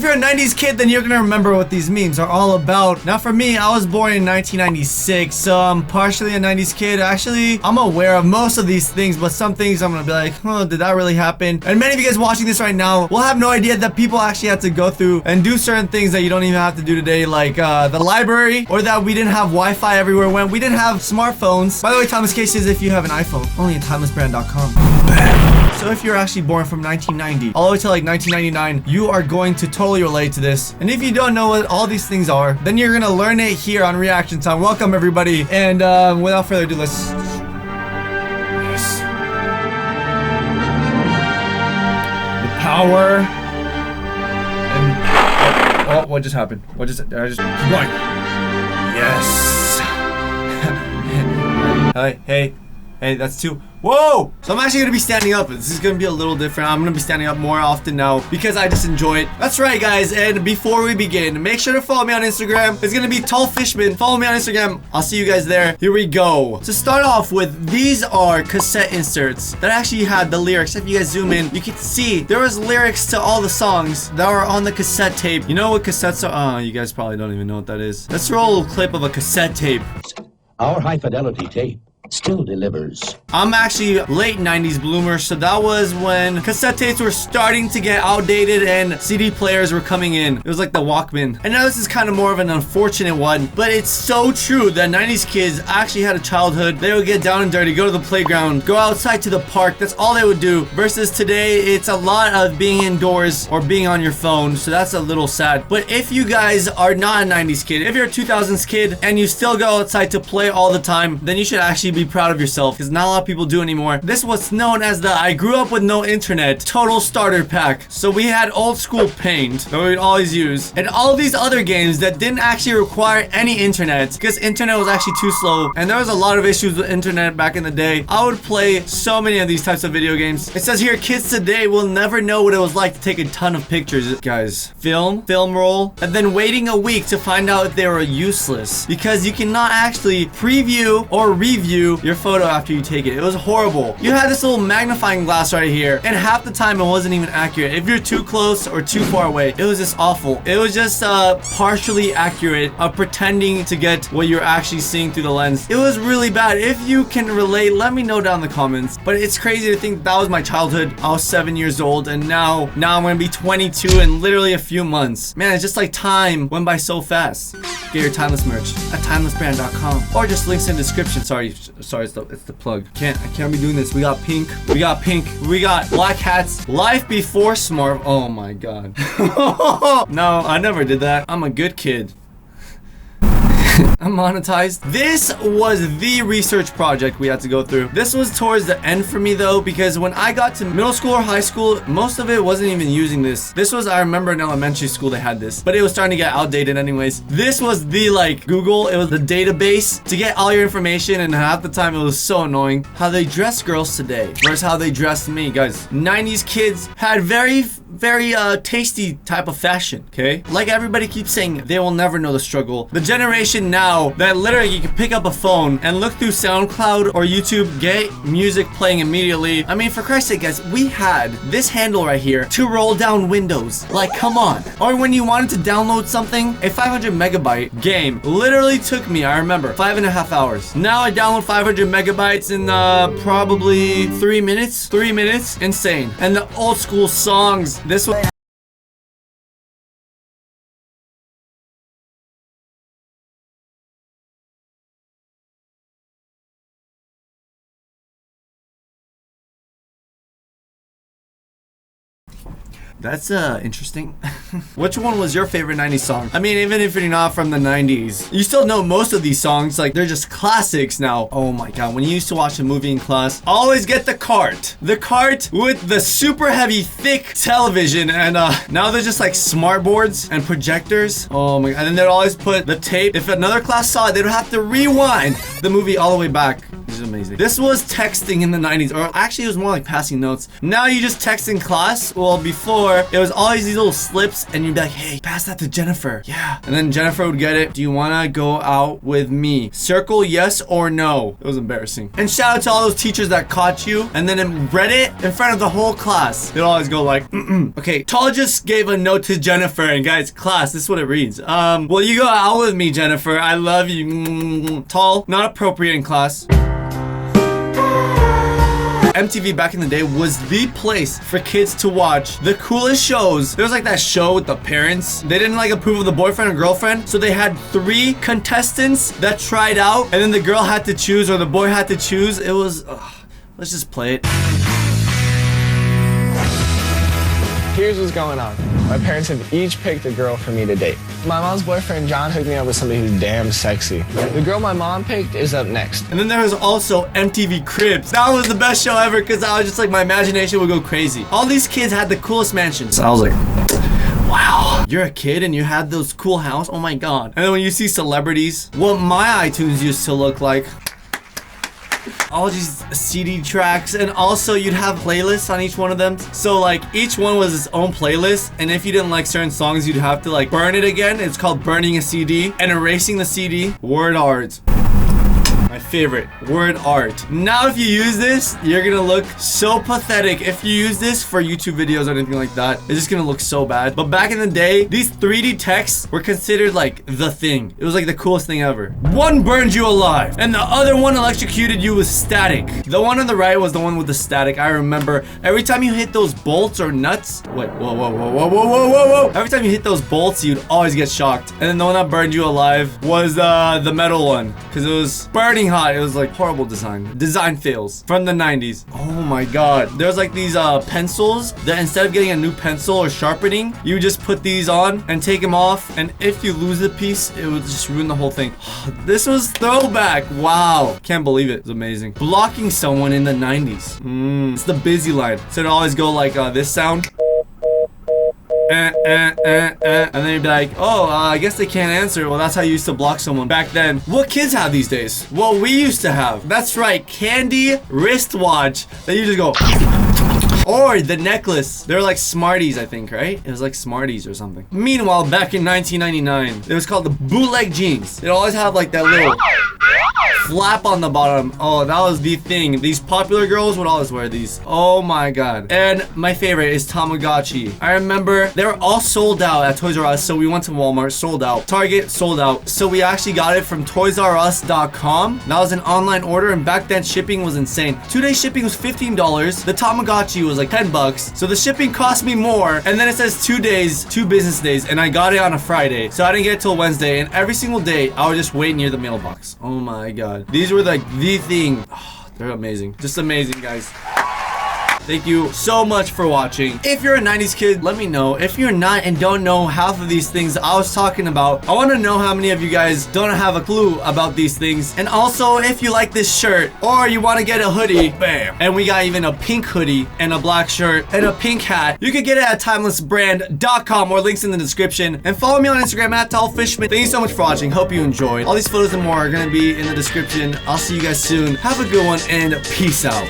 if you're a 90s kid, then you're gonna remember what these memes are all about. Now for me, I was born in 1996, so I'm partially a 90s kid. Actually, I'm aware of most of these things, but some things I'm gonna be like, oh, did that really happen? And many of you guys watching this right now will have no idea that people actually had to go through and do certain things that you don't even have to do today, like the library, or that we didn't have Wi-Fi everywhere when we didn't have smartphones. By the way, Timeless Case is if you have an iPhone, only at timelessbrand.com. So if you're actually born from 1990 all the way to like 1999, you are going to totally relate to this. And if you don't know what all these things are, then you're gonna learn it here on Reaction Time. Welcome everybody, and without further ado, let's... Yes. The power. And oh, what just happened? What just? I just keep going. Yes. Hey, that's two. Whoa! So I'm actually gonna be standing up. This is gonna be a little different. I'm gonna be standing up more often now because I just enjoy it. That's right, guys. And before we begin, make sure to follow me on Instagram. It's gonna be Tall Fishman. Follow me on Instagram. I'll see you guys there. Here we go. To start off with, these are cassette inserts that actually had the lyrics. If you guys zoom in, you can see there was lyrics to all the songs that were on the cassette tape. You know what cassettes are? Oh, you guys probably don't even know what that is. Let's roll a clip of a cassette tape. Our high-fidelity tape still delivers. I'm actually late 90s bloomer, so that was when cassette tapes were starting to get outdated and CD players were coming in. It was like the Walkman. And now this is kind of more of an unfortunate one, but it's so true that 90s kids actually had a childhood. They would get down and dirty, go to the playground, go outside to the park. That's all they would do. Versus today, it's a lot of being indoors or being on your phone, so that's a little sad. But if you guys are not a 90s kid, if you're a 2000s kid and you still go outside to play all the time, then you should actually be proud of yourself, because not a lot of people do anymore. This was known as the I grew up with no internet total starter pack. So we had old school paint that we'd always use, and all these other games that didn't actually require any internet, because internet was actually too slow, and there was a lot of issues with internet back in the day. I would play so many of these types of video games. It says here, kids today will never know what it was like to take a ton of pictures. Guys, film roll, and then waiting a week to find out if they were useless, because you cannot actually preview or review your photo after you take it. It was horrible. You had this little magnifying glass right here, and half the time it wasn't even accurate. If you're too close or too far away, it was just awful. It was just partially accurate, pretending to get what you're actually seeing through the lens. It was really bad. If you can relate, let me know down in the comments. But it's crazy to think that was my childhood. I was 7 years old, and now I'm gonna be 22 in literally a few months. Man, it's just like time went by so fast. Get your Timeless merch at timelessbrand.com, or just links in the description. Sorry, it's the plug. I can't be doing this. We got pink, we got black hats. Life before smart. Oh my god. No, I never did that. I'm a good kid. I'm monetized. This was the research project we had to go through. This was towards the end for me though, because when I got to middle school or high school, most of it wasn't even using this. This was, I remember in elementary school they had this, but it was starting to get outdated anyways. This was the like Google. It was the database to get all your information, and half the time it was so annoying. How they dress girls today versus how they dressed me. Guys, 90s kids had very tasty type of fashion, okay? Like everybody keeps saying, they will never know the struggle. The generation now that literally you can pick up a phone and look through SoundCloud or YouTube, get music playing immediately. I mean, for Christ's sake, guys, we had this handle right here to roll down Windows. Like, come on. Or when you wanted to download something, a 500 megabyte game literally took me, I remember, 5.5 hours. Now I download 500 megabytes in probably 3 minutes. 3 minutes. Insane. And the old school songs. This one. That's interesting. Which one was your favorite 90s song? I mean, even if you're not from the 90s, you still know most of these songs. Like, they're just classics now. Oh my god, when you used to watch a movie in class, always get the cart. The cart with the super heavy, thick television. And now they're just like smart boards and projectors. Oh my god. And then they'd always put the tape. If another class saw it, they'd have to rewind the movie all the way back. This is amazing. This was texting in the 90s. Or actually, it was more like passing notes. Now you just text in class. Well, before, it was always these little slips chips and you'd be like, hey, pass that to Jennifer. Yeah. And then Jennifer would get it. Do you want to go out with me? Circle yes or no. It was embarrassing. And shout out to all those teachers that caught you and then read it in front of the whole class. They'd always go like, okay, Tall just gave a note to Jennifer, and guys, class, this is what it reads. Will you go out with me, Jennifer? I love you. Tall, not appropriate in class. MTV back in the day was the place for kids to watch the coolest shows. There was like that show with the parents. They didn't like approve of the boyfriend or girlfriend, so they had 3 contestants that tried out, and then the girl had to choose or the boy had to choose. It was, let's just play it. Here's what's going on. My parents have each picked a girl for me to date. My mom's boyfriend, John, hooked me up with somebody who's damn sexy. The girl my mom picked is up next. And then there was also MTV Cribs. That was the best show ever because I was just like, my imagination would go crazy. All these kids had the coolest mansions. I was like, wow, you're a kid and you had those cool house? Oh my God. And then when you see celebrities, what my iTunes used to look like, all these CD tracks, and also you'd have playlists on each one of them. So like each one was its own playlist, and if you didn't like certain songs, you'd have to like burn it again. It's called burning a CD and erasing the CD. Word art. My favorite, word art. Now if you use this, you're gonna look so pathetic. If you use this for YouTube videos or anything like that, it's just gonna look so bad. But back in the day, these 3D texts were considered like the thing. It was like the coolest thing ever. One burned you alive, and the other one electrocuted you with static. The one on the right was the one with the static. I remember every time you hit those bolts or nuts. Wait, whoa. Every time you hit those bolts, you'd always get shocked. And then the one that burned you alive was the metal one, because it was burning hot. It was like horrible design fails from the 90s. Oh my God, there's like these pencils that instead of getting a new pencil or sharpening, you just put these on and take them off, and if you lose a piece, it would just ruin the whole thing. This was throwback. Wow, can't believe it. It's amazing. Blocking someone in the 90s. It's the busy line, so it'd always go like this sound. And then you'd be like, oh, I guess they can't answer. Well, that's how you used to block someone back then. What kids have these days? Well, we used to have. That's right, candy wristwatch that you just go. Or the necklace. They're like Smarties, I think, right? It was like Smarties or something. Meanwhile, back in 1999, it was called the bootleg jeans. It always had like that little flap on the bottom. Oh, that was the thing. These popular girls would always wear these. Oh my God. And my favorite is Tamagotchi. I remember they were all sold out at Toys R Us, so we went to Walmart, sold out. Target, sold out. So we actually got it from toysrus.com. That was an online order, and back then shipping was insane. 2-day shipping was $15. The Tamagotchi was like $10. So the shipping cost me more. And then it says 2 days, 2 business days, and I got it on a Friday. So I didn't get it till Wednesday, and every single day I would just wait near the mailbox. Oh my God. These were like the thing. Oh, they're amazing. Just amazing, guys. Thank you so much for watching. If you're a 90s kid, let me know. If you're not and don't know half of these things I was talking about, I want to know how many of you guys don't have a clue about these things. And also, if you like this shirt or you want to get a hoodie, bam. And we got even a pink hoodie and a black shirt and a pink hat. You can get it at timelessbrand.com or links in the description. And follow me on Instagram at TallFishman. Thank you so much for watching. Hope you enjoyed. All these photos and more are going to be in the description. I'll see you guys soon. Have a good one and peace out.